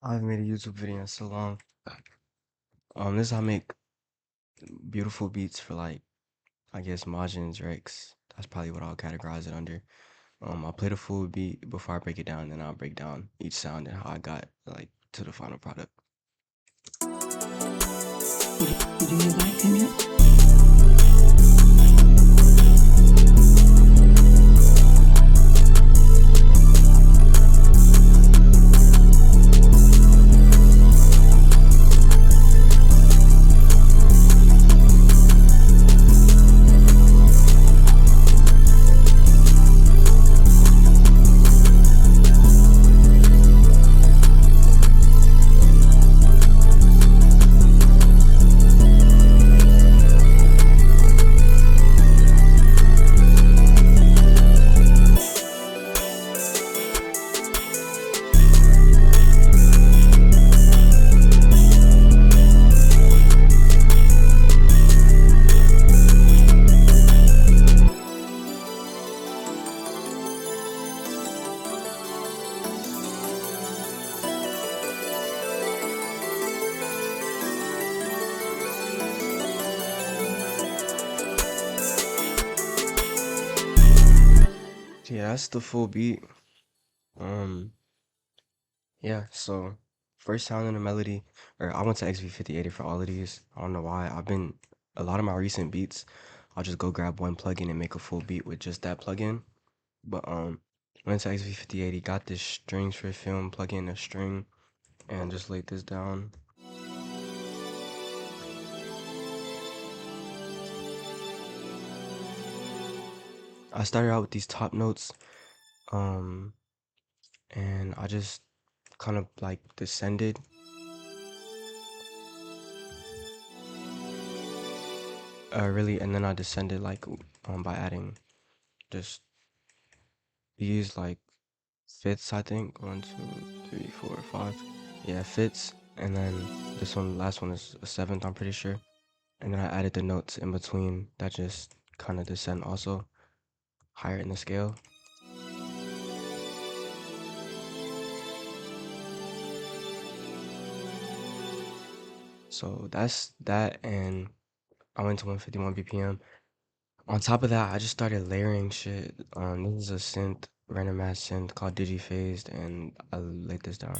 I haven't made a YouTube video in so long. This is how I make beautiful beats for like, I guess maajins, rex. That's probably what I'll categorize it under. I'll play the full beat before I break it down, then I'll break down each sound and how I got like to the final product. Do you like Kendrick? So yeah, that's the full beat. Yeah, so first sound in the melody, or I went to XV5080 for all of these. I don't know why. A lot of my recent beats, I'll just go grab one plugin and make a full beat with just that plugin. But went to XV5080, got this strings for film, plug in a string, and just laid this down. I started out with these top notes, and I just kind of like descended. Really, and then I descended like by adding just these like fifths, I think. 1, 2, 3, 4, 5. Yeah, fifths. And then this one, last one is a seventh, I'm pretty sure. And then I added the notes in between that just kind of descend also higher in the scale. So that's that, and I went to 151 BPM. On top of that, I just started layering shit. This is a synth, random ass synth called digiphased, and I laid this down.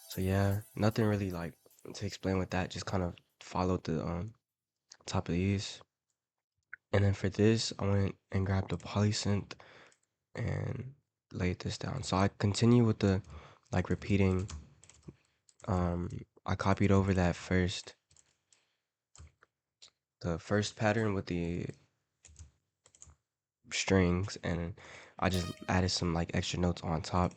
So yeah, nothing really like to explain with that. Just kind of followed the top of these, and then for this, I went and grabbed a polysynth and laid this down. So I continue with the like repeating. I copied over that the first pattern with the strings, and I just added some like extra notes on top.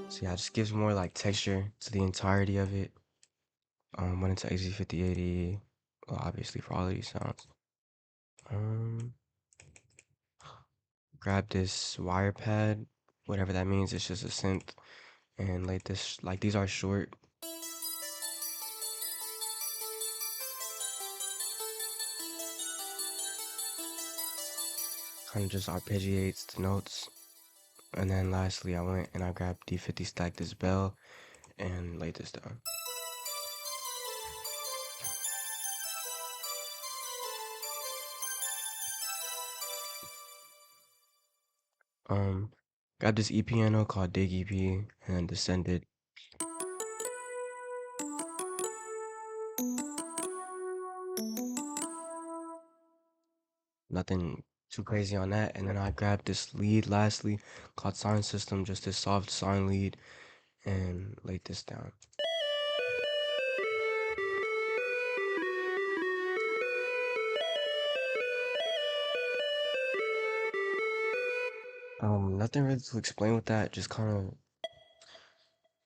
So yeah, it just gives more like texture to the entirety of it. Went into XV5080, well, obviously for all of these sounds. Grab this wire pad, whatever that means. It's just a synth, and like this, like these are short. Kind of just arpeggiates the notes. And then lastly, I went and I grabbed D50 stack this bell and laid this down. Got this E piano called Dig EP and then descended. Nothing too crazy on that. And then I grabbed this lead lastly called Sound System, just this soft sine lead, and laid this down. Nothing really to explain with that. Just kind of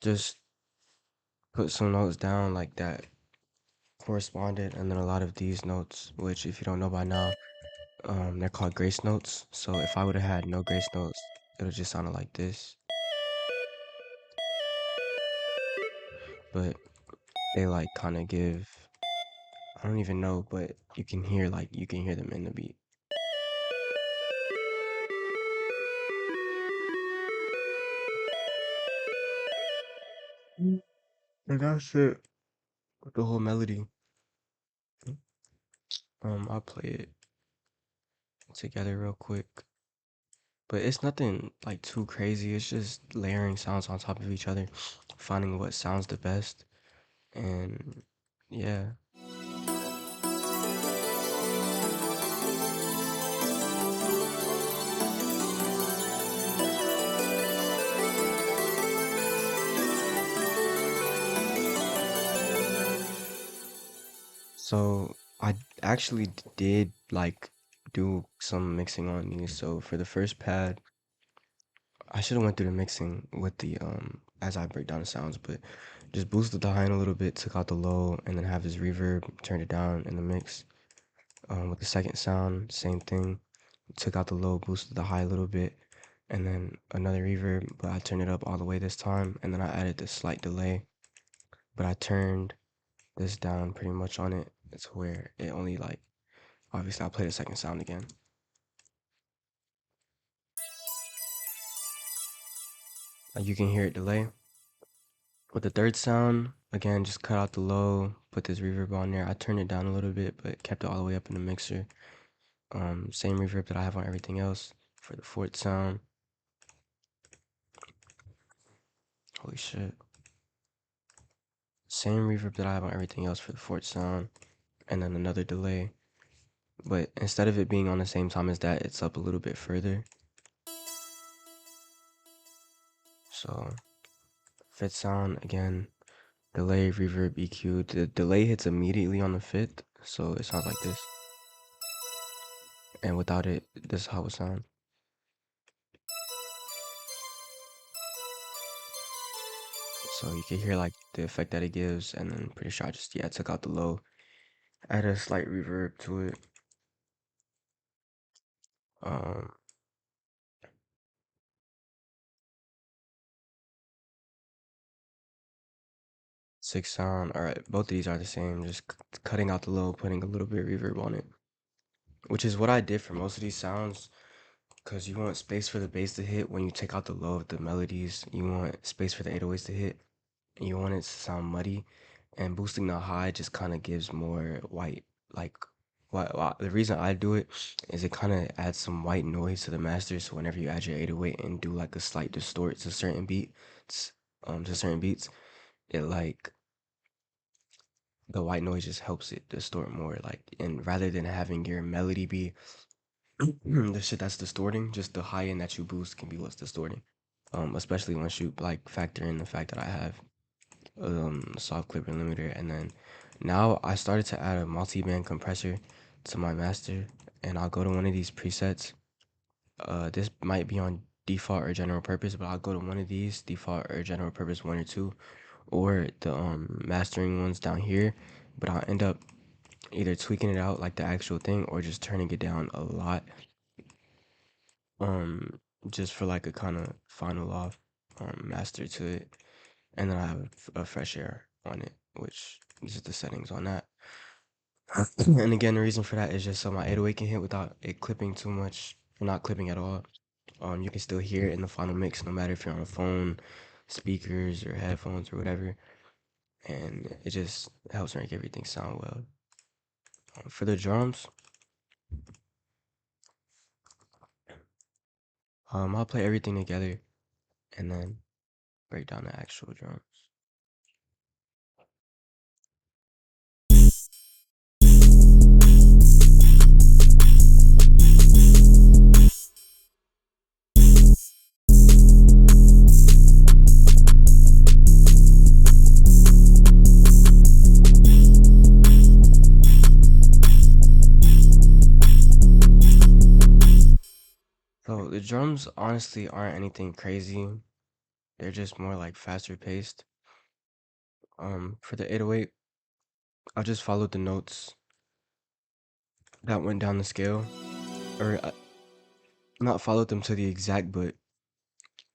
just put some notes down like that corresponded, and then a lot of these notes, which if you don't know by now, they're called grace notes. So if I would have had no grace notes, it would just sounded like this. but they like kind of give. I don't even know, but you can hear them in the beat. And that's it. The whole melody. I'll play it together real quick. But it's nothing like too crazy. It's just layering sounds on top of each other, finding what sounds the best, and yeah. So I actually did like do some mixing on these. So for the first pad, I should have went through the mixing with the as I break down the sounds, but just boosted the high end a little bit, took out the low, and then have this reverb, turned it down in the mix. With the second sound, same thing. Took out the low, boosted the high a little bit, and then another reverb, but I turned it up all the way this time, and then I added this slight delay, but I turned this down pretty much on it. It's where it only like, obviously I'll play the second sound again. Like you can hear it delay. With the third sound, again, just cut out the low, put this reverb on there. I turned it down a little bit, but kept it all the way up in the mixer. Same reverb that I have on everything else. For the fourth sound, holy shit. Same reverb that I have on everything else for the fourth sound, and then another delay. But instead of it being on the same time as that, it's up a little bit further. So, fifth sound, again, delay, reverb, EQ. The delay hits immediately on the fifth, so it sounds like this. And without it, this is how it sounds. So you can hear like the effect that it gives, and then pretty sure I just took out the low, added a slight reverb to it. Um, sixth sound. All right, both of these are the same. Just cutting out the low, putting a little bit of reverb on it, which is what I did for most of these sounds. Cause you want space for the bass to hit when you take out the low of the melodies. You want space for the 808s to hit. And you want it to sound muddy. And boosting the high just kind of gives more white, like, the reason I do it is it kind of adds some white noise to the master. So whenever you add your 808 and do like a slight distort to certain beats, it like the white noise just helps it distort more. Like, and rather than having your melody be the shit that's distorting, just the high end that you boost can be what's distorting. Especially once you like factor in the fact that I have soft clipper limiter, and then now I started to add a multi-band compressor to my master, and I'll go to one of these presets. This might be on default or general purpose, but I'll go to one of these default or general purpose, one or two, or the mastering ones down here, but I'll end up either tweaking it out like the actual thing or just turning it down a lot, um just for like a kind of final off master to it, and then I have a fresh air on it, which is the settings on that. And again, the reason for that is just so my 808 can hit without it clipping too much, or not clipping at all. You can still hear it in the final mix, no matter if you're on a phone, speakers, or headphones, or whatever. And it just helps make everything sound well. For the drums, I'll play everything together and then break down the actual drums. So the drums honestly aren't anything crazy. They're just more like faster paced. For the 808, I just followed the notes that went down the scale, or not followed them to the exact, but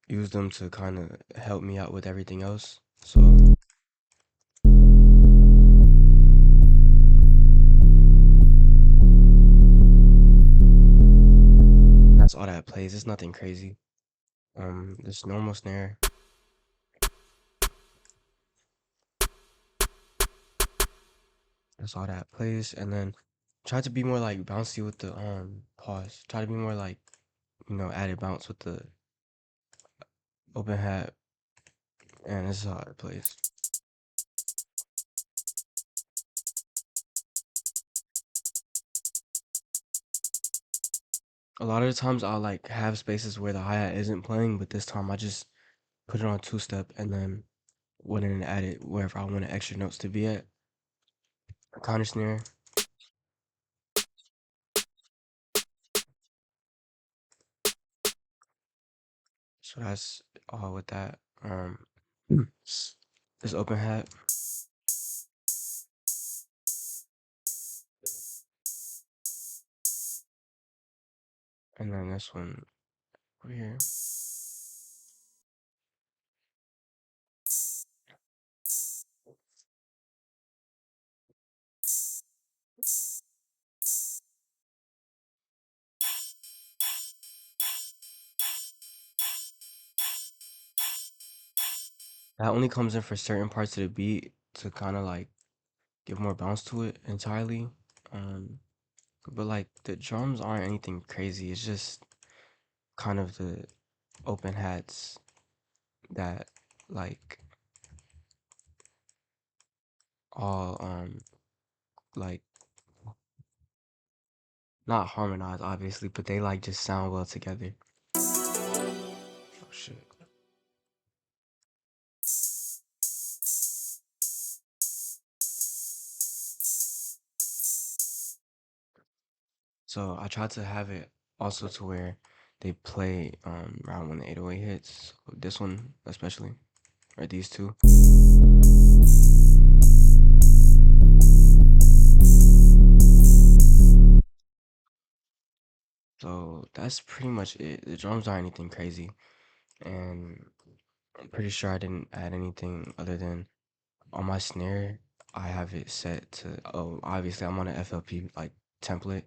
used them to kind of help me out with everything else. So that plays. It's nothing crazy. This normal snare. That's all that plays, and then try to be more like bouncy with the pause. Try to be more like, you know, added bounce with the open hat, and this is how it plays. A lot of the times I'll like have spaces where the hi-hat isn't playing, but this time I just put it on two-step and then went in and added wherever I wanted extra notes to be at. Counter snare. So that's all with that. This open hat. And then this one over here. That only comes in for certain parts of the beat to kind of like give more bounce to it entirely. But like the drums aren't anything crazy. It's just kind of the open hats that like all like not harmonize obviously, but they like just sound well together. Oh shit. So I tried to have it also to where they play around when the 808 hits. This one especially, or these two. So that's pretty much it. The drums aren't anything crazy, and I'm pretty sure I didn't add anything other than on my snare. I have it set to, oh, obviously I'm on an FLP like template.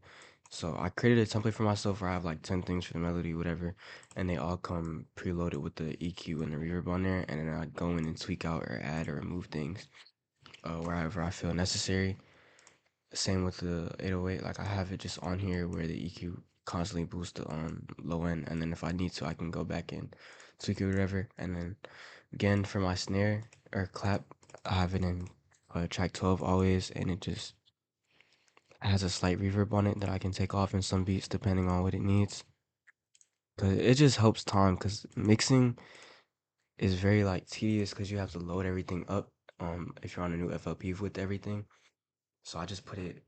So I created a template for myself where I have like 10 things for the melody, whatever, and they all come preloaded with the EQ and the reverb on there, and then I go in and tweak out or add or remove things wherever I feel necessary. Same with the 808, like I have it just on here where the EQ constantly boosts the low end, and then if I need to, I can go back and tweak it or whatever. And then again for my snare or clap, I have it in track 12 always, and it just has a slight reverb on it that I can take off in some beats depending on what it needs. Cause it just helps time, cause mixing is very like tedious because you have to load everything up if you're on a new FLP with everything. So I just put it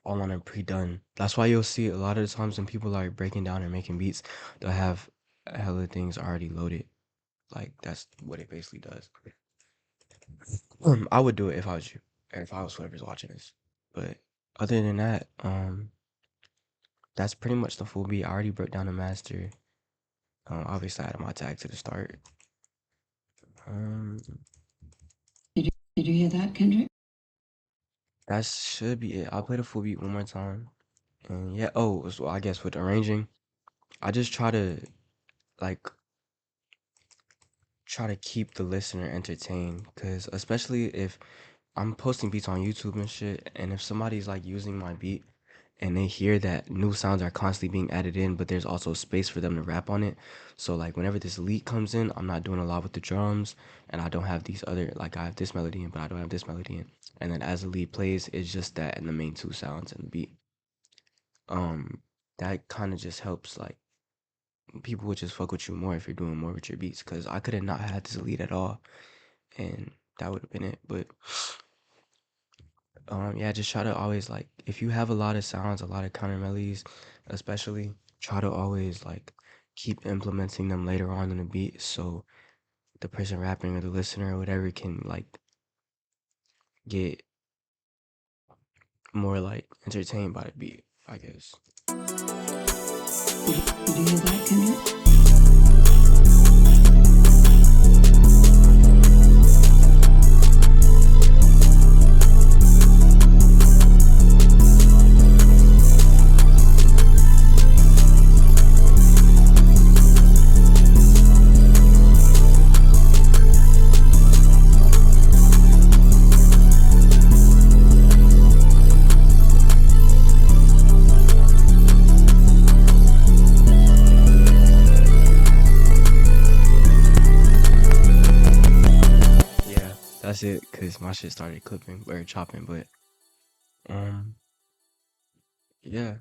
all on a pre-done. That's why you'll see a lot of the times when people are breaking down and making beats, they'll have hella things already loaded. Like that's what it basically does. I would do it if I was you, or if I was whoever's watching this. But other than that, that's pretty much the full beat. I already broke down the master. Obviously I added my tag to the start. Did you hear that, Kendrick? That should be it. I'll play the full beat one more time. And yeah, oh, so I guess with arranging, I just try to like keep the listener entertained, because especially if I'm posting beats on YouTube and shit, and if somebody's like using my beat and they hear that new sounds are constantly being added in, but there's also space for them to rap on it. So like whenever this lead comes in, I'm not doing a lot with the drums, and I don't have these other, like I have this melody in, but I don't have this melody in. And then as the lead plays, it's just that and the main two sounds and the beat. That kind of just helps like people would just fuck with you more if you're doing more with your beats, because I could have not had this lead at all, and that would have been it. But yeah, just try to always like, if you have a lot of sounds, a lot of counter melodies especially, try to always like keep implementing them later on in the beat, so the person rapping or the listener or whatever can like get more like entertained by the beat, I guess. Did you hear that, Kendrick? that's it, cause my shit started clipping or chopping. But um, yeah,